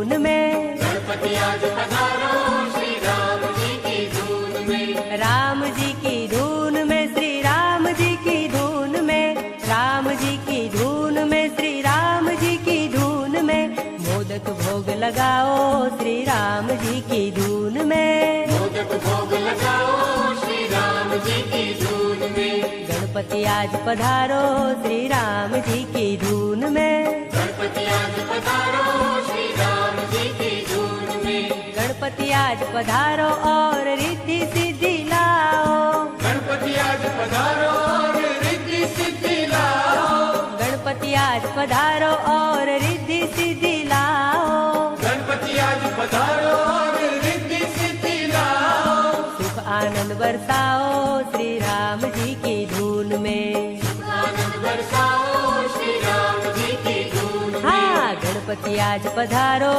धून में। गणपति आज पधारो श्री राम जी की धून में। राम जी की धून में, श्री राम जी की धून में, राम जी की धून में, श्री राम जी की धून में। मोदक भोग लगाओ श्री राम जी की धून में। मोदक भोग लगाओ श्री राम जी की धून में। गणपति आज पधारो श्री राम जी की धून में। गणपति आज पधारो श्री राम जी की धून में। गणपति आज पधारो और रिद्धि सिद्धि लाओ। गणपति आज पधारो और रिद्धि सिद्धि लाओ। गणपति आज पधारो और रिद्धि सिद्धि लाओ। गणपति आज पधारो और रिद्धि सिद्धि लाओ। सुख आनंद बरसाओ श्री राम जी की धून में। आनंद बरसाओ श्री राम जी की धून में। हाँ, गणपति आज पधारो